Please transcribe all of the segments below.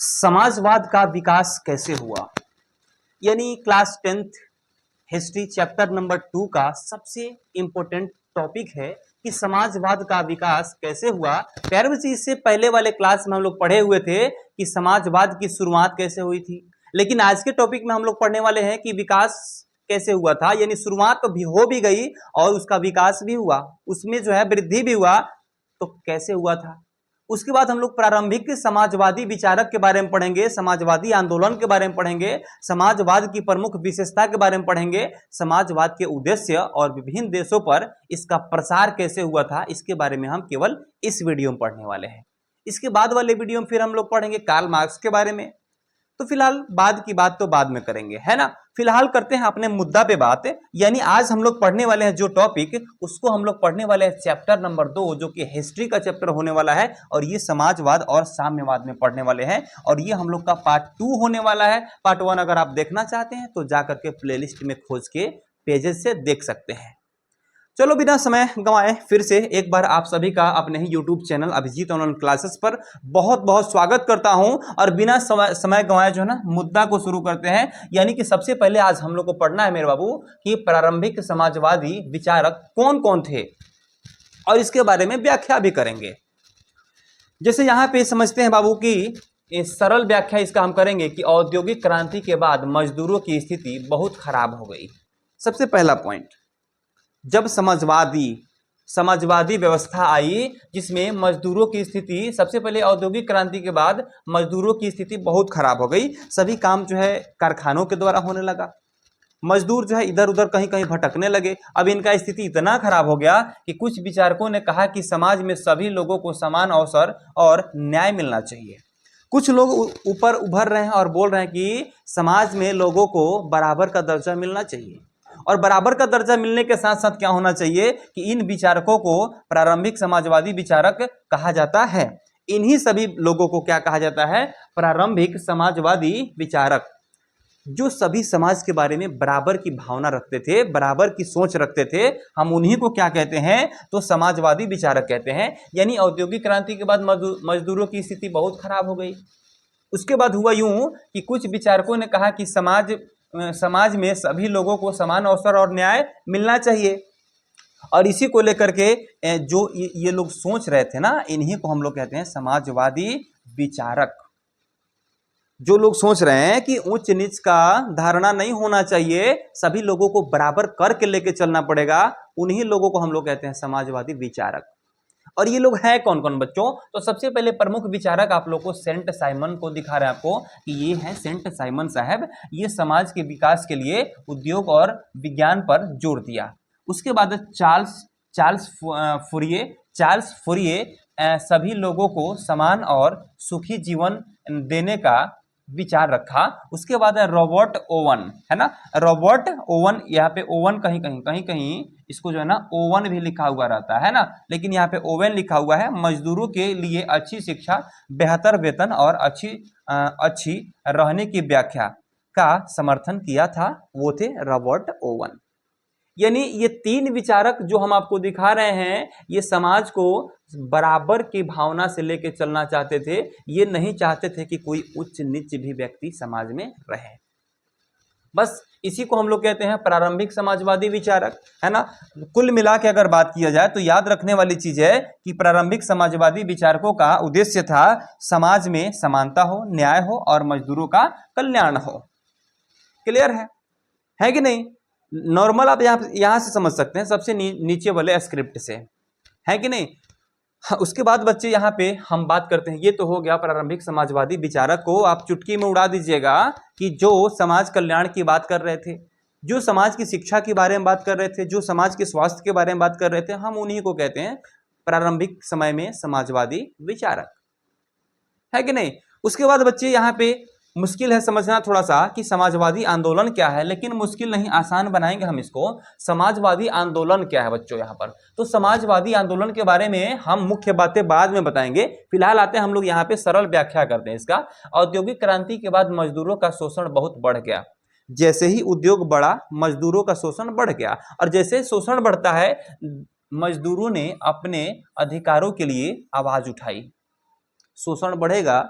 समाजवाद का विकास कैसे हुआ, यानी class 10th history chapter number 2 का सबसे इंपॉर्टेंट टॉपिक है कि समाजवाद का विकास कैसे हुआ। प्यारे बच्चे, इससे पहले वाले क्लास में हम लोग पढ़े हुए थे कि समाजवाद की शुरुआत कैसे हुई थी, लेकिन आज के टॉपिक में हम लोग पढ़ने वाले हैं कि विकास कैसे हुआ था, यानी शुरुआत तो भी हो भी गई और उसका विकास भी हुआ, उसमें जो है वृद्धि भी हुआ, तो कैसे हुआ था। उसके बाद हम लोग प्रारंभिक समाजवादी विचारक के बारे में पढ़ेंगे, समाजवादी आंदोलन के बारे में पढ़ेंगे, समाजवाद की प्रमुख विशेषता के बारे में पढ़ेंगे, समाजवाद के उद्देश्य और विभिन्न देशों पर इसका प्रसार कैसे हुआ था, इसके बारे में हम केवल इस वीडियो में पढ़ने वाले हैं। इसके बाद वाले वीडियो में फिर हम लोग पढ़ेंगे कार्ल मार्क्स के बारे में। तो फिलहाल बाद की बात तो बाद में करेंगे, है ना। फिलहाल करते हैं अपने मुद्दा पे बात, यानी आज हम लोग पढ़ने वाले हैं जो टॉपिक, उसको हम लोग पढ़ने वाले हैं चैप्टर नंबर 2, जो कि हिस्ट्री का चैप्टर होने वाला है, और ये समाजवाद और साम्यवाद में पढ़ने वाले हैं, और ये हम लोग का पार्ट 2 होने वाला है। पार्ट 1 अगर आप देखना चाहते हैं तो जाकर के प्लेलिस्ट में खोज के पेजेस से देख सकते हैं। चलो बिना समय गंवाए फिर से एक बार आप सभी का अपने ही YouTube channel Abhijeet online classes पर बहुत बहुत स्वागत करता हूं, और बिना समय गंवाए जो है ना मुद्दा को शुरू करते हैं। यानी कि सबसे पहले आज हम लोग को पढ़ना है मेरे बाबू कि प्रारंभिक समाजवादी विचारक कौन कौन थे, और इसके बारे में व्याख्या भी करेंगे। जैसे यहाँ पे समझते हैं बाबू की सरल व्याख्या इसका हम करेंगे कि औद्योगिक क्रांति के बाद मजदूरों की स्थिति बहुत खराब हो गई। सबसे पहला पॉइंट, जब समाजवादी व्यवस्था आई जिसमें मजदूरों की स्थिति, सबसे पहले औद्योगिक क्रांति के बाद मजदूरों की स्थिति बहुत खराब हो गई। सभी काम जो है कारखानों के द्वारा होने लगा, मजदूर जो है इधर उधर कहीं कहीं भटकने लगे। अब इनका स्थिति इतना खराब हो गया कि कुछ विचारकों ने कहा कि समाज में सभी लोगों को समान अवसर और न्याय मिलना चाहिए। कुछ लोग ऊपर उभर रहे हैं और बोल रहे हैं कि समाज में लोगों को बराबर का दर्जा मिलना चाहिए, और बराबर का दर्जा मिलने के साथ साथ क्या होना चाहिए कि इन विचारकों को प्रारंभिक समाजवादी विचारक कहा जाता है। इन्हीं सभी लोगों को क्या कहा जाता है? प्रारंभिक समाजवादी विचारक, जो सभी समाज के बारे में बराबर की भावना रखते थे, बराबर की सोच रखते थे, हम उन्हीं को क्या कहते हैं? तो समाजवादी विचारक कहते हैं। यानी औद्योगिक क्रांति के बाद मजदूरों की स्थिति बहुत खराब हो गई। उसके बाद हुआ यूं कि कुछ विचारकों ने कहा कि समाज में सभी लोगों को समान अवसर और न्याय मिलना चाहिए, और इसी को लेकर के जो ये लोग सोच रहे थे ना, इन्हीं को हम लोग कहते हैं समाजवादी विचारक। जो लोग सोच रहे हैं कि उच्च नीच का धारणा नहीं होना चाहिए, सभी लोगों को बराबर करके लेके चलना पड़ेगा, उन्हीं लोगों को हम लोग कहते हैं समाजवादी विचारक। और ये लोग हैं कौन कौन बच्चों? तो सबसे पहले प्रमुख विचारक आप लोग को सेंट साइमन को दिखा रहे हैं आपको कि ये है सेंट साइमन साहब। ये समाज के विकास के लिए उद्योग और विज्ञान पर जोर दिया। उसके बाद चार्ल्स फुरिये सभी लोगों को समान और सुखी जीवन देने का विचार रखा। उसके बाद है रॉबर्ट ओवन, है ना, रॉबर्ट ओवन। यहाँ पे ओवन कहीं इसको जो है ना ओवन भी लिखा हुआ रहता है ना, लेकिन यहाँ पे ओवन लिखा हुआ है। मजदूरों के लिए अच्छी शिक्षा, बेहतर वेतन और अच्छी रहने की व्याख्या का समर्थन किया था, वो थे रॉबर्ट ओवन। यानी ये तीन विचारक जो हम आपको दिखा रहे हैं, ये समाज को बराबर की भावना से लेके चलना चाहते थे। ये नहीं चाहते थे कि कोई उच्च नीच भी व्यक्ति समाज में रहे। बस इसी को हम लोग कहते हैं प्रारंभिक समाजवादी विचारक, है ना। कुल मिला के अगर बात किया जाए तो याद रखने वाली चीज है कि प्रारंभिक समाजवादी विचारकों का उद्देश्य था समाज में समानता हो, न्याय हो और मजदूरों का कल्याण हो। क्लियर है कि नहीं? नॉर्मल आप यहां से समझ सकते हैं, सबसे नीचे वाले स्क्रिप्ट से, है कि नहीं। उसके बाद बच्चे यहाँ पे हम बात करते हैं, ये तो हो गया प्रारंभिक समाजवादी विचारक को आप चुटकी में उड़ा दीजिएगा कि जो समाज कल्याण की बात कर रहे थे, जो समाज की शिक्षा के बारे में बात कर रहे थे, जो समाज के स्वास्थ्य के बारे में बात कर रहे थे, हम उन्हीं को कहते हैं प्रारंभिक समय में समाजवादी विचारक, है कि नहीं। उसके बाद बच्चे यहाँ पे मुश्किल है समझना थोड़ा सा कि समाजवादी आंदोलन क्या है, लेकिन मुश्किल नहीं, आसान बनाएंगे हम इसको। समाजवादी आंदोलन क्या है बच्चों यहाँ पर? तो समाजवादी आंदोलन के बारे में हम मुख्य बातें बाद में बताएंगे। फिलहाल आते हैं हम लोग यहाँ पे सरल व्याख्या करते हैं इसका। औद्योगिक क्रांति के बाद मजदूरों का शोषण बहुत बढ़ गया। जैसे ही उद्योग बढ़ा, मजदूरों का शोषण बढ़ गया, और जैसे शोषण बढ़ता है, मजदूरों ने अपने अधिकारों के लिए आवाज उठाई। शोषण बढ़ेगा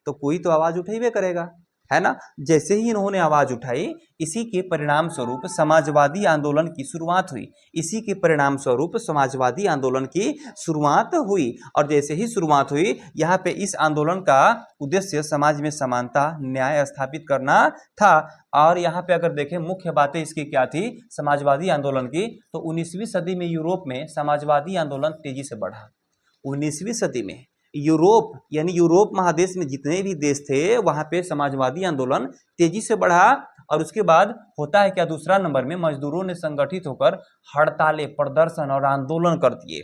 तो कोई तो आवाज उठेबे करेगा, है ना। जैसे ही इन्होंने आवाज उठाई, इसी के परिणाम स्वरूप समाजवादी आंदोलन की शुरुआत हुई। इसी के परिणाम स्वरूप समाजवादी आंदोलन की शुरुआत हुई। और जैसे ही शुरुआत हुई, यहाँ पे इस आंदोलन का उद्देश्य समाज में समानता, न्याय स्थापित करना था। और यहाँ पे अगर देखें मुख्य बातें इसकी क्या थी समाजवादी आंदोलन की, तो 19वीं सदी में यूरोप में समाजवादी आंदोलन तेजी से बढ़ा। 19वीं सदी में यूरोप यानी यूरोप महादेश में जितने भी देश थे वहां पे समाजवादी आंदोलन तेजी से बढ़ा। और उसके बाद होता है क्या, दूसरा नंबर में मजदूरों ने संगठित होकर हड़तालें, प्रदर्शन और आंदोलन कर दिए।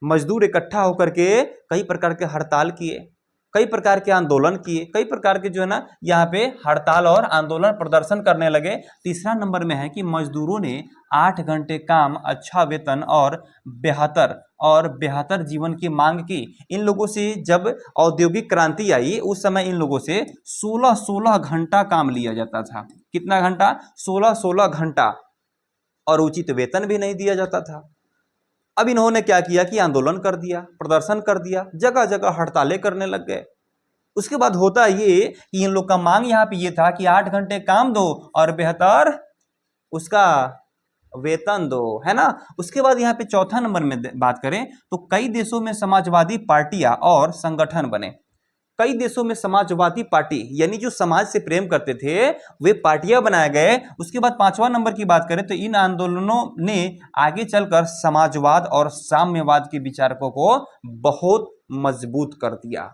मजदूर इकट्ठा होकर के कई प्रकार के हड़ताल किए, कई प्रकार के आंदोलन किए, कई प्रकार के जो है ना यहाँ पे हड़ताल और आंदोलन प्रदर्शन करने लगे। तीसरा नंबर में है कि मजदूरों ने 8 घंटे काम, अच्छा वेतन और बेहतर जीवन की मांग की। इन लोगों से जब औद्योगिक क्रांति आई उस समय इन लोगों से 16-16 घंटा काम लिया जाता था। कितना घंटा? 16-16 घंटा। और उचित वेतन भी नहीं दिया जाता था। अब इन्होंने क्या किया कि आंदोलन कर दिया, प्रदर्शन कर दिया, जगह जगह हड़तालें करने लग गए। उसके बाद होता ये कि इन लोग का मांग यहाँ पे ये था कि 8 घंटे काम दो और बेहतर उसका वेतन दो, है ना। उसके बाद यहाँ पे चौथा नंबर में बात करें तो कई देशों में समाजवादी पार्टियां और संगठन बने। कई देशों में समाजवादी पार्टी यानी जो समाज से प्रेम करते थे वे पार्टियां बनाए गए। उसके बाद पांचवा नंबर की बात करें तो इन आंदोलनों ने आगे चलकर समाजवाद और साम्यवाद के विचारकों को बहुत मजबूत कर दिया।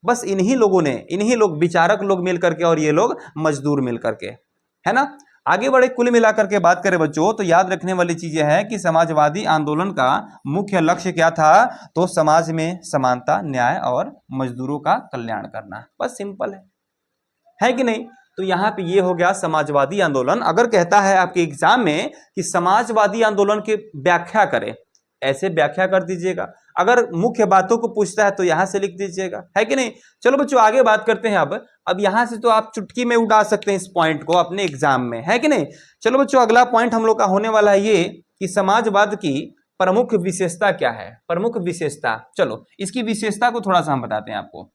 बस इन्हीं लोगों ने, इन्हीं लोग विचारक लोग मिल करके और ये लोग मजदूर मिल करके, है ना। आगे बढ़े, कुल मिलाकर के बात करें बच्चों तो याद रखने वाली चीजें हैं कि समाजवादी आंदोलन का मुख्य लक्ष्य क्या था, तो समाज में समानता, न्याय और मजदूरों का कल्याण करना। बस सिंपल है कि नहीं। तो यहाँ पे ये हो गया समाजवादी आंदोलन। अगर कहता है आपके एग्जाम में कि समाजवादी आंदोलन की व्याख्या करें, ऐसे व्याख्या कर दीजिएगा। अगर मुख्य बातों को पूछता है तो यहां से लिख दीजिएगा, है कि नहीं। चलो बच्चों आगे बात करते हैं। अब यहां से तो आप चुटकी में उड़ा सकते हैं इस पॉइंट को अपने एग्जाम में, है कि नहीं। चलो बच्चों अगला पॉइंट हम लोग का होने वाला है ये कि समाजवाद की प्रमुख विशेषता क्या है। प्रमुख विशेषता, चलो इसकी विशेषता को थोड़ा सा हम बताते हैं आपको।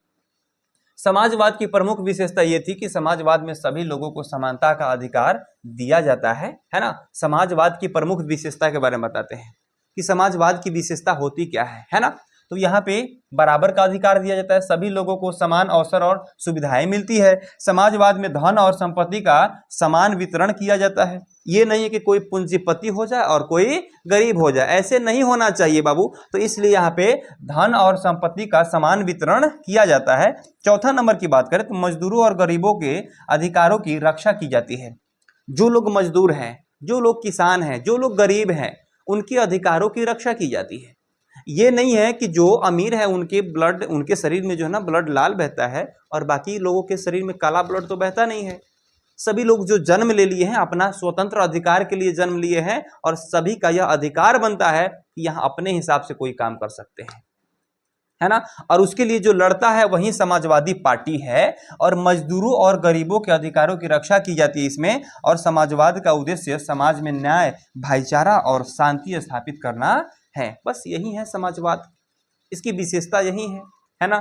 समाजवाद की प्रमुख विशेषता यह थी कि समाजवाद में सभी लोगों को समानता का अधिकार दिया जाता है ना। समाजवाद की प्रमुख विशेषता के बारे में बताते हैं कि समाजवाद की विशेषता होती क्या है ना। तो यहाँ पे बराबर का अधिकार दिया जाता है, सभी लोगों को समान अवसर और सुविधाएं मिलती है। समाजवाद में धन और संपत्ति का समान वितरण किया जाता है। ये नहीं है कि कोई पूंजीपति हो जाए और कोई गरीब हो जाए, ऐसे नहीं होना चाहिए बाबू। तो इसलिए यहाँ पे धन और संपत्ति का समान वितरण किया जाता है। चौथा नंबर की बात करें तो मजदूरों और गरीबों के अधिकारों की रक्षा की जाती है। जो लोग मजदूर हैं, जो लोग किसान हैं, जो लोग गरीब हैं, उनके अधिकारों की रक्षा की जाती है। ये नहीं है कि जो अमीर है उनके शरीर में जो है ना ब्लड लाल बहता है और बाकी लोगों के शरीर में काला ब्लड तो बहता नहीं है। सभी लोग जो जन्म ले लिए हैं अपना स्वतंत्र अधिकार के लिए जन्म लिए हैं और सभी का यह अधिकार बनता है कि यहाँ अपने हिसाब से कोई काम कर सकते हैं, है ना। और उसके लिए जो लड़ता है वही समाजवादी पार्टी है। और मजदूरों और गरीबों के अधिकारों की रक्षा की जाती है इसमें। और समाजवाद का उद्देश्य समाज में न्याय, भाईचारा और शांति स्थापित करना है। बस यही है समाजवाद, इसकी विशेषता यही है ना।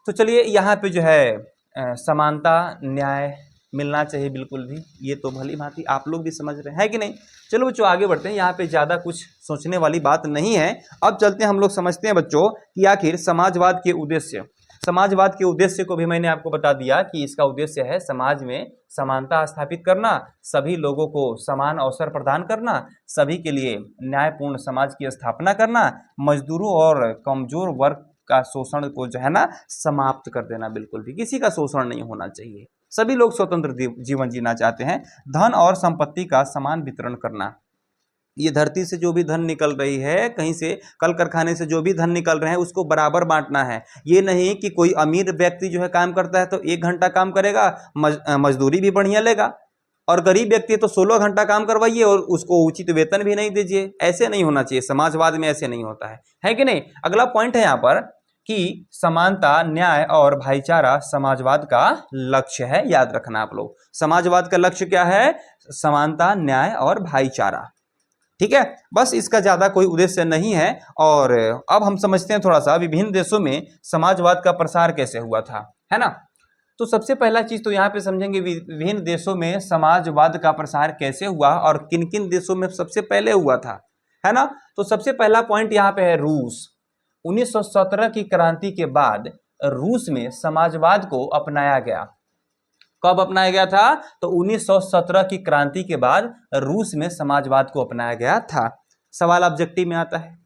तो चलिए यहाँ पे जो है समानता, न्याय मिलना चाहिए बिल्कुल भी, ये तो भली भांति आप लोग भी समझ रहे हैं कि नहीं। चलो बच्चों आगे बढ़ते हैं, यहाँ पे ज़्यादा कुछ सोचने वाली बात नहीं है। अब चलते हैं हम लोग समझते हैं बच्चों कि आखिर समाजवाद के उद्देश्य। समाजवाद के उद्देश्य को भी मैंने आपको बता दिया कि इसका उद्देश्य है समाज में समानता स्थापित करना, सभी लोगों को समान अवसर प्रदान करना, सभी के लिए न्यायपूर्ण समाज की स्थापना करना, मजदूरों और कमजोर वर्ग का शोषण को जो है ना समाप्त कर देना। बिल्कुल भी किसी का शोषण नहीं होना चाहिए, सभी लोग स्वतंत्र जीवन जीना चाहते हैं। धन और संपत्ति का समान वितरण करना, ये धरती से जो भी धन निकल रही है, कहीं से कल कारखाने से जो भी धन निकल रहे हैं उसको बराबर बांटना है। ये नहीं कि कोई अमीर व्यक्ति जो है काम करता है तो 1 घंटा काम करेगा, मजदूरी भी बढ़िया लेगा, और गरीब व्यक्ति तो 16 घंटा काम करवाइए और उसको उचित वेतन भी नहीं दीजिए। ऐसे नहीं होना चाहिए, समाजवाद में ऐसे नहीं होता है कि नहीं। अगला पॉइंट है यहाँ पर कि समानता, न्याय और भाईचारा समाजवाद का लक्ष्य है। याद रखना आप लोग, समाजवाद का लक्ष्य क्या है? समानता, न्याय और भाईचारा। ठीक है, बस इसका ज्यादा कोई उद्देश्य नहीं है। और अब हम समझते हैं थोड़ा सा विभिन्न देशों में समाजवाद का प्रसार कैसे हुआ था, है ना। तो सबसे पहला चीज तो यहाँ पे समझेंगे विभिन्न देशों में समाजवाद का प्रसार कैसे हुआ और किन किन देशों में सबसे पहले हुआ था, है ना। तो सबसे पहला पॉइंट यहाँ पे है रूस। 1917 की क्रांति के बाद रूस में समाजवाद को अपनाया गया। कब अपनाया गया था? तो 1917 की क्रांति के बाद रूस में समाजवाद को अपनाया गया था। सवाल ऑब्जेक्टिव में आता है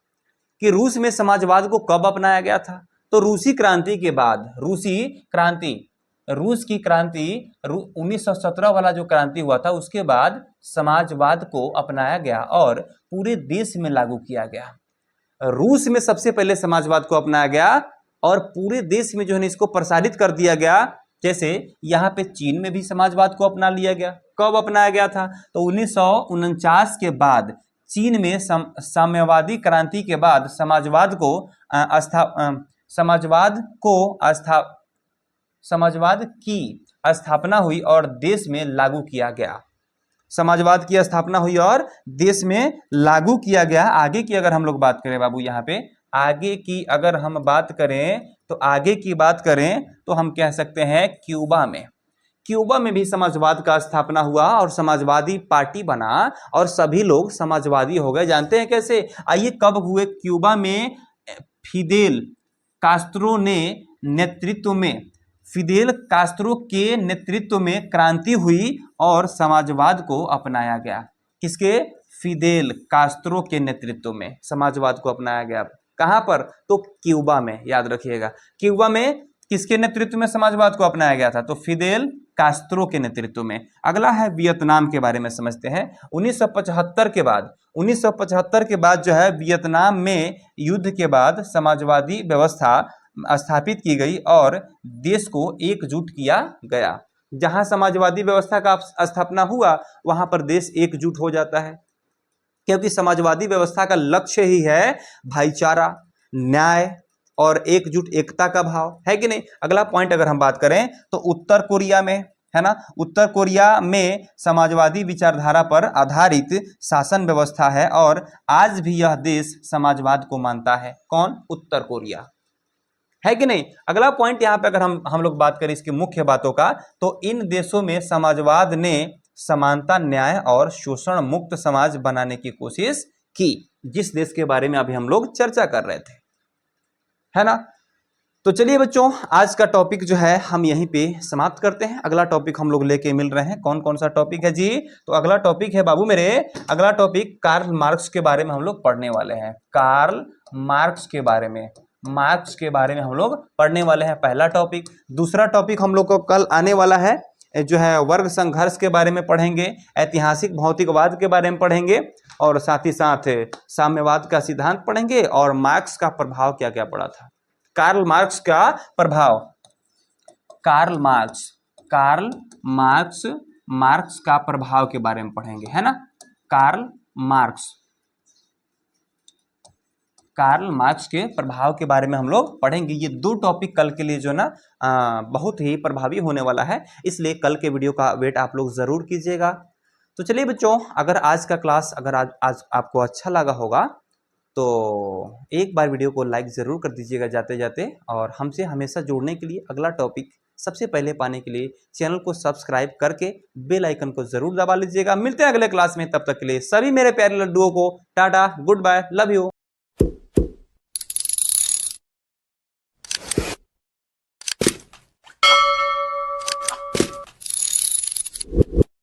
कि रूस में समाजवाद को कब अपनाया गया था। तो रूसी क्रांति के बाद, रूस की क्रांति 1917 वाला जो क्रांति हुआ था उसके बाद समाजवाद को अपनाया गया और पूरे देश में लागू किया गया। रूस में सबसे पहले समाजवाद को अपनाया गया और पूरे देश में जो है इसको प्रसारित कर दिया गया। जैसे यहाँ पे चीन में भी समाजवाद को अपना लिया गया। कब अपनाया गया था? तो 1949 के बाद चीन में साम्यवादी क्रांति के बाद समाजवाद की स्थापना हुई और देश में लागू किया गया। समाजवाद की स्थापना हुई और देश में लागू किया गया। आगे की अगर हम लोग बात करें बाबू, यहाँ पे आगे की अगर हम बात करें तो हम कह सकते हैं क्यूबा में भी समाजवाद का स्थापना हुआ और समाजवादी पार्टी बना और सभी लोग समाजवादी हो गए। जानते हैं कैसे? आइए, कब हुए? क्यूबा में फिदेल कास्त्रो के नेतृत्व में क्रांति हुई और समाजवाद को अपनाया गया। किसके? फिदेल कास्त्रो के नेतृत्व में समाजवाद को अपनाया गया। कहां पर? तो क्यूबा में। याद रखिएगा, क्यूबा में किसके नेतृत्व में समाजवाद को अपनाया गया था? तो फिदेल कास्त्रो के नेतृत्व में। अगला है वियतनाम के बारे में समझते हैं। 1975 के बाद जो है वियतनाम में युद्ध के बाद समाजवादी व्यवस्था स्थापित की गई और देश को एकजुट किया गया। जहां समाजवादी व्यवस्था का स्थापना हुआ वहां पर देश एकजुट हो जाता है, क्योंकि समाजवादी व्यवस्था का लक्ष्य ही है भाईचारा, न्याय और एकता का भाव, है कि नहीं। अगला पॉइंट अगर हम बात करें तो उत्तर कोरिया में, है ना, उत्तर कोरिया में समाजवादी विचारधारा पर आधारित शासन व्यवस्था है और आज भी यह देश समाजवाद को मानता है। कौन? उत्तर कोरिया, है कि नहीं। अगला पॉइंट यहाँ पे अगर हम लोग बात करें इसकी मुख्य बातों का, तो इन देशों में समाजवाद ने समानता, न्याय और शोषण मुक्त समाज बनाने की कोशिश की, जिस देश के बारे में अभी हम लोग चर्चा कर रहे थे, है ना। तो चलिए बच्चों, आज का टॉपिक जो है हम यहीं पे समाप्त करते हैं। अगला टॉपिक हम लोग लेके मिल रहे हैं। कौन कौन सा टॉपिक है जी? तो अगला टॉपिक है बाबू मेरे, अगला टॉपिक कार्ल मार्क्स के बारे में हम लोग पढ़ने वाले हैं। कार्ल मार्क्स के बारे में हम लोग पढ़ने वाले हैं, पहला टॉपिक। दूसरा टॉपिक हम लोग को कल आने वाला है, जो है वर्ग संघर्ष के बारे में पढ़ेंगे, ऐतिहासिक भौतिकवाद के बारे में पढ़ेंगे और साथ ही साथ साम्यवाद का सिद्धांत पढ़ेंगे और मार्क्स का प्रभाव क्या क्या पड़ा था। कार्ल मार्क्स का प्रभाव, मार्क्स का प्रभाव के बारे में पढ़ेंगे, है ना। कार्ल मार्क्स के प्रभाव के बारे में हम लोग पढ़ेंगे। ये दो टॉपिक कल के लिए जो ना बहुत ही प्रभावी होने वाला है, इसलिए कल के वीडियो का वेट आप लोग जरूर कीजिएगा। तो चलिए बच्चों, अगर आज का क्लास आज आपको अच्छा लगा होगा तो एक बार वीडियो को लाइक ज़रूर कर दीजिएगा जाते जाते, और हमसे हमेशा जुड़ने के लिए, अगला टॉपिक सबसे पहले पाने के लिए चैनल को सब्सक्राइब करके बेल आइकन को ज़रूर दबा लीजिएगा। मिलते हैं अगले क्लास में, तब तक के लिए सभी मेरे प्यारे लड्डुओं को tata, good bye, love you.